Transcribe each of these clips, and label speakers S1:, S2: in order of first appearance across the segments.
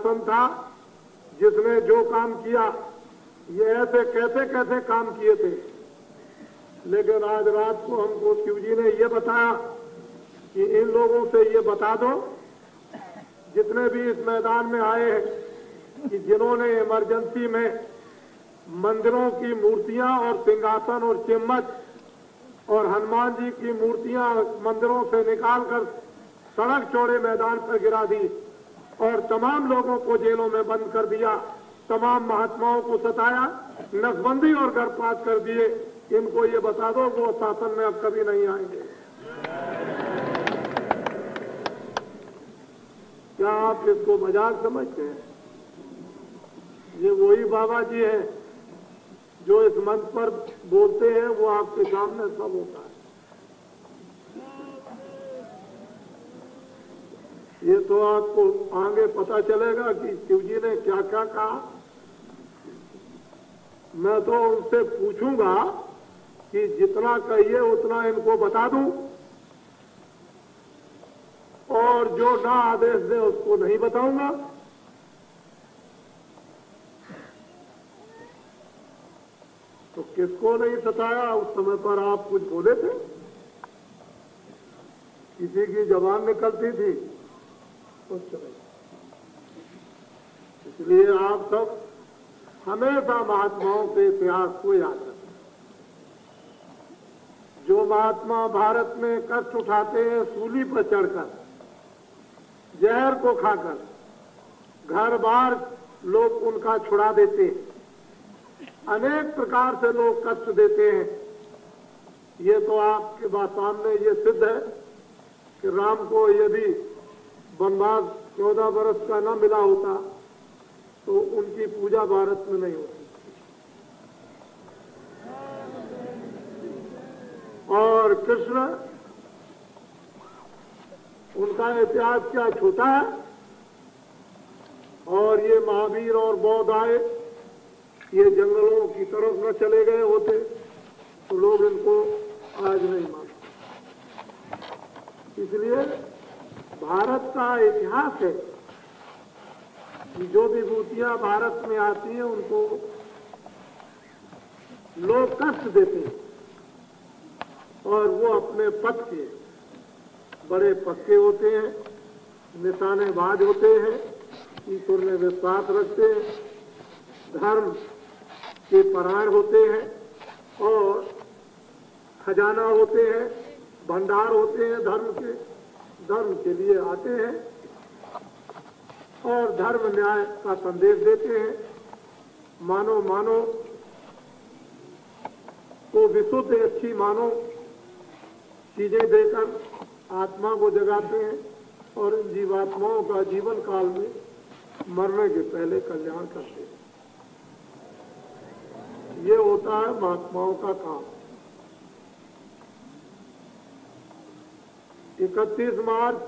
S1: शासन था जिसने जो काम किया, ये ऐसे कैसे कैसे काम किए थे। लेकिन आज रात को हमको शिवजी ने ये बताया कि इन लोगों से ये बता दो, जितने भी इस मैदान में आए हैं, कि जिन्होंने इमरजेंसी में मंदिरों की मूर्तियां और सिंहासन और चिम्मच और हनुमान जी की मूर्तियां मंदिरों से निकालकर सड़क चौड़े मैदान पर गिरा दी और तमाम लोगों को जेलों में बंद कर दिया, तमाम महात्माओं को सताया, नसबंदी और गर्भपात कर दिए, इनको ये बता दो वो शासन में अब कभी नहीं आएंगे। क्या आप इसको मजाक समझते हैं? ये वही बाबा जी हैं जो इस मंच पर बोलते हैं, वो आपके सामने सब होता है। ये तो आपको आगे पता चलेगा कि शिवजी ने क्या क्या कहा। मैं तो उनसे पूछूंगा कि जितना कहिए उतना इनको बता दूं, और जो ना आदेश दे उसको नहीं बताऊंगा। तो किसको नहीं सताया? उस समय पर आप कुछ बोले थे? किसी की जबान निकलती थी? कुछ नहीं। इसलिए आप सब हमेशा महात्माओं के इतिहास को याद रखें। जो महात्मा भारत में कष्ट उठाते हैं सूली पर चढ़कर, जहर को खाकर, घर बार लोग उनका छुड़ा देते हैं, अनेक प्रकार से लोग कष्ट देते हैं। ये तो आपके बात सामने ये सिद्ध है कि राम को यदि वनवास 14 वर्ष का न मिला होता तो उनकी पूजा भारत में नहीं होती। और कृष्ण, उनका इतिहास क्या छोटा है, और ये महावीर और बौद्ध आए, ये जंगलों की तरफ न चले गए होते तो लोग इनको आज नहीं मानते। इसलिए भारत का इतिहास है कि जो विभूतियां भारत में आती हैं उनको लोग कष्ट देते हैं, और वो अपने पद के बड़े पक्के होते हैं, निशानेबाज होते हैं, ईश्वर में विश्वास रखते हैं, धर्म के परायण होते हैं और खजाना होते हैं, भंडार होते हैं धर्म के लिए आते हैं और धर्म न्याय का संदेश देते हैं। मानो को विशुद्ध अच्छी मानो चीजें देकर आत्मा को जगाते हैं और इन जीवात्माओं का जीवन काल में मरने के पहले कल्याण करते हैं। ये होता है महात्माओं का काम। 31 मार्च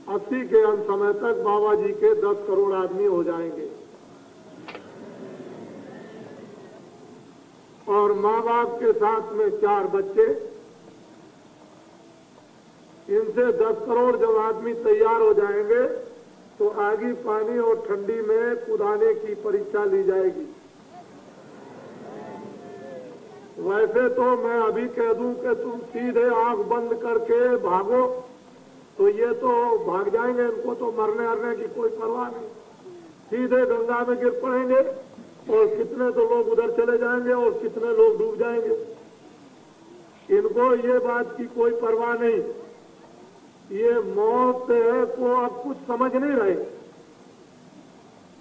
S1: 80 के अंत समय तक बाबा जी के 10 करोड़ आदमी हो जाएंगे और माँ बाप के साथ में 4 बच्चे। इनसे 10 करोड़ जब आदमी तैयार हो जाएंगे तो आगी पानी और ठंडी में कूदाने की परीक्षा ली जाएगी। वैसे तो मैं अभी कह दूं कि तुम सीधे आंख बंद करके भागो तो ये तो भाग जाएंगे, इनको तो मरने की कोई परवाह नहीं, सीधे गंगा में गिर पड़ेंगे और कितने तो लोग उधर चले जाएंगे और कितने लोग डूब जाएंगे। इनको ये बात की कोई परवाह नहीं, ये मौत को अब कुछ समझ नहीं रहे।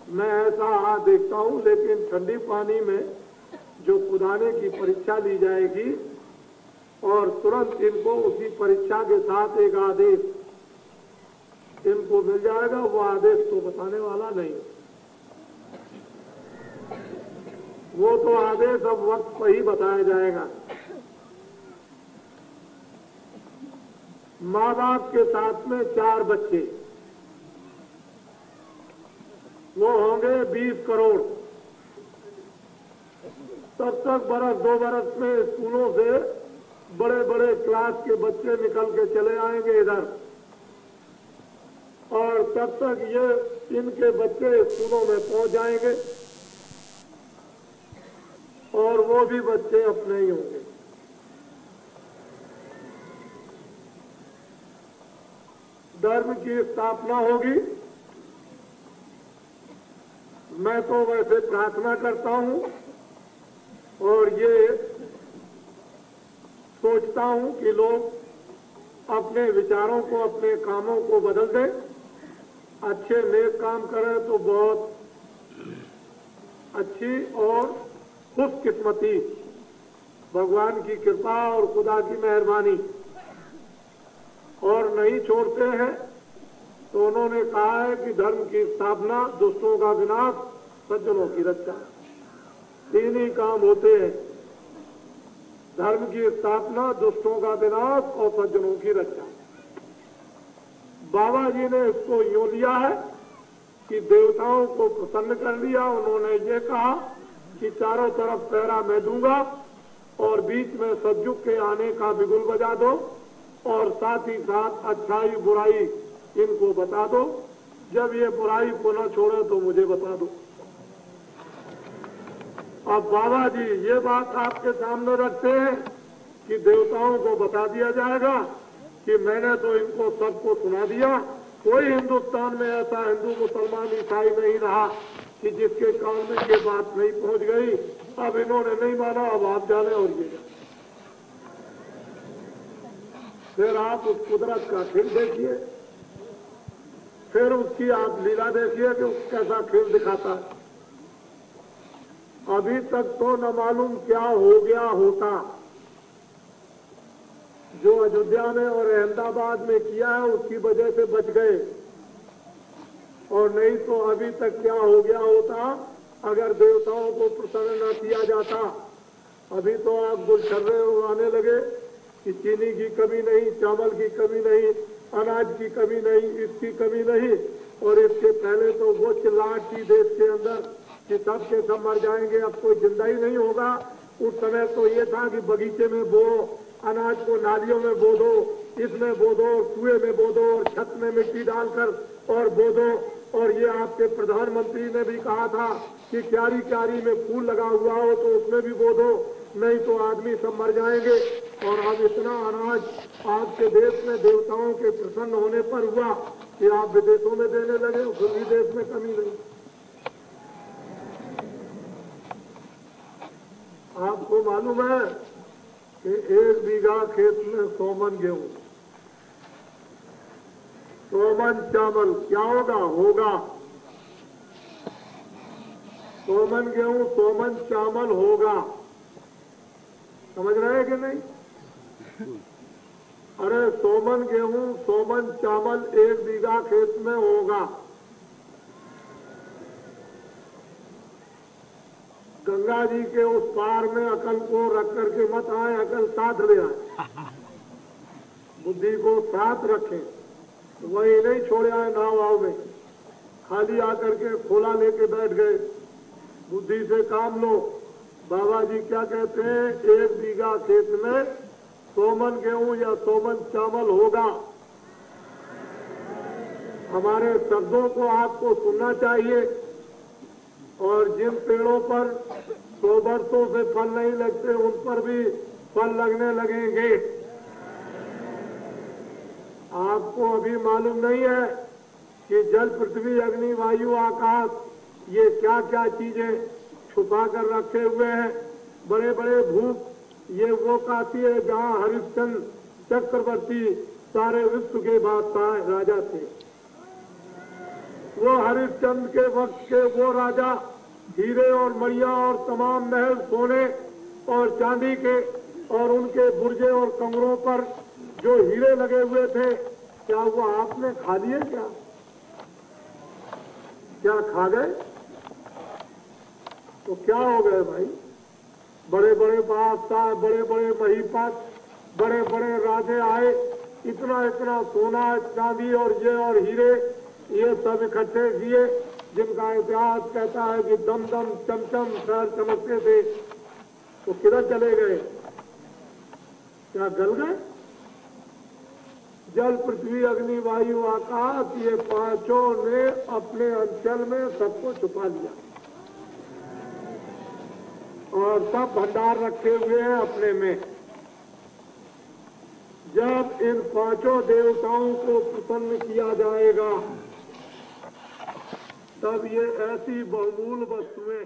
S1: मैं ऐसा देखता हूं, लेकिन ठंडी पानी में जो कूदाने की परीक्षा ली जाएगी और तुरंत इनको उसी परीक्षा के साथ एक आदेश इनको मिल जाएगा, वो आदेश तो बताने वाला नहीं, वो तो आदेश अब वक्त पर ही बताया जाएगा। माँ बाप के साथ में 4 बच्चे, वो होंगे 20 करोड़। तब तक बरस 2 बरस में स्कूलों से बड़े बड़े क्लास के बच्चे निकल के चले आएंगे इधर, और तब तक ये इनके बच्चे स्कूलों में पहुंच जाएंगे और वो भी बच्चे अपने ही होंगे। धर्म की स्थापना होगी। मैं तो वैसे प्रार्थना करता हूं और ये सोचता हूं कि लोग अपने विचारों को, अपने कामों को बदल दें, अच्छे नेक काम करें तो बहुत अच्छी और खुशकिस्मती, भगवान की कृपा और खुदा की मेहरबानी, और नहीं छोड़ते हैं तो उन्होंने कहा है कि धर्म की स्थापना, दुष्टों का विनाश, सज्जनों की रक्षा। तीन ही काम होते हैं, धर्म की स्थापना, दुष्टों का विनाश और सज्जनों की रक्षा। बाबा जी ने इसको यूं लिया है कि देवताओं को प्रसन्न कर लिया। उन्होंने ये कहा कि चारों तरफ पहरा मैं दूंगा और बीच में सतयुग के आने का बिगुल बजा दो और साथ ही साथ अच्छाई बुराई इनको बता दो। जब ये बुराई को न छोड़े तो मुझे बता दो। अब बाबा जी ये बात आपके सामने रखते हैं कि देवताओं को बता दिया जाएगा कि मैंने तो इनको सबको सुना दिया। कोई हिंदुस्तान में ऐसा हिंदू, मुसलमान, ईसाई नहीं रहा कि जिसके कान में ये बात नहीं पहुंच गई। अब इन्होंने नहीं माना, अब आप जाने और ये जाने। फिर आप उस कुदरत का खेल देखिए, फिर उसकी आप लीला देखिए कि कैसा खेल दिखाता है। अभी तक तो न मालूम क्या हो गया होता। जो अयोध्या में और अहमदाबाद में किया है उसकी वजह से बच गए, और नहीं तो अभी तक क्या हो गया होता अगर देवताओं को प्रसन्न न किया जाता। अभी तो आप गुलछर्रे उड़ाने लगे कि चीनी की कमी नहीं, चावल की कमी नहीं, अनाज की कमी नहीं, इसकी कमी नहीं। और इसके पहले तो वो चिल्लाहट थी देश के अंदर कि सब के सब मर जाएंगे, अब कोई जिंदा ही नहीं होगा। उस समय तो ये था कि बगीचे में बो, अनाज को नालियों में बो दो, इसमें बो दो, कुएं में बो दो और छत में मिट्टी डालकर और बो दो। और ये आपके प्रधानमंत्री ने भी कहा था कि क्यारी क्यारी में फूल लगा हुआ हो तो उसमें भी बो दो, नहीं तो आदमी सब मर जाएंगे। और अब इतना अनाज आपके देश में देवताओं के प्रसन्न होने पर हुआ कि आप विदेशों में देने लगे, फिर भी देश में कमी नहीं। आपको मालूम है कि 1 बीघा खेत में 100 मन गेहूं, 100 मन चावल, क्या होगा? होगा 100 मन गेहूं, 100 मन चावल होगा। समझ रहे हैं कि नहीं? अरे 100 मन गेहूं, 100 मन चावल 1 बीघा खेत में होगा। गंगा जी के उस पार में अकल को रख करके मत आए, अकल साथ ले आए, बुद्धि को साथ रखें। वही नहीं छोड़े आए नाव वाव में, खाली आकर के खोला लेके बैठ गए। बुद्धि से काम लो। बाबा जी क्या कहते हैं? 1 बीघा खेत में 100 मन गेहूं या 100 मन चावल होगा। हमारे शब्दों को आपको सुनना चाहिए। और जिन पेड़ों पर 100 वर्षों से फल नहीं लगते उन पर भी फल लगने लगेंगे। आपको अभी मालूम नहीं है कि जल, पृथ्वी, अग्नि, वायु, आकाश, ये क्या क्या चीजें छुपा कर रखे हुए हैं। बड़े बड़े भूख, ये वो काशी है जहाँ हरिश्चंद्र चक्रवर्ती सारे विश्व के बादशाह राजा थे। वो हरिश्चंद्र के वक्त के वो राजा हीरे और मड़िया और तमाम महल सोने और चांदी के, और उनके बुर्जे और कमरों पर जो हीरे लगे हुए थे, क्या वो आपने खा लिए? क्या खा गए? तो क्या हो गए भाई? बड़े बड़े बादशाह, बड़े बड़े महिपत, बड़े बड़े राजे आए, इतना इतना सोना, चांदी और ये और हीरे ये सब इकट्ठे किए, जिनका इतिहास कहता है कि दम दम चमचम शहर चमकते थे। तो किधर चले गए? क्या गल गए? जल, पृथ्वी, अग्नि, वायु, आकाश, ये पांचों ने अपने अंचल में सबको छुपा लिया और सब भंडार रखे हुए हैं अपने में। जब इन पांचों देवताओं को प्रसन्न किया जाएगा तब ये ऐसी बहुमूल्य वस्तुएं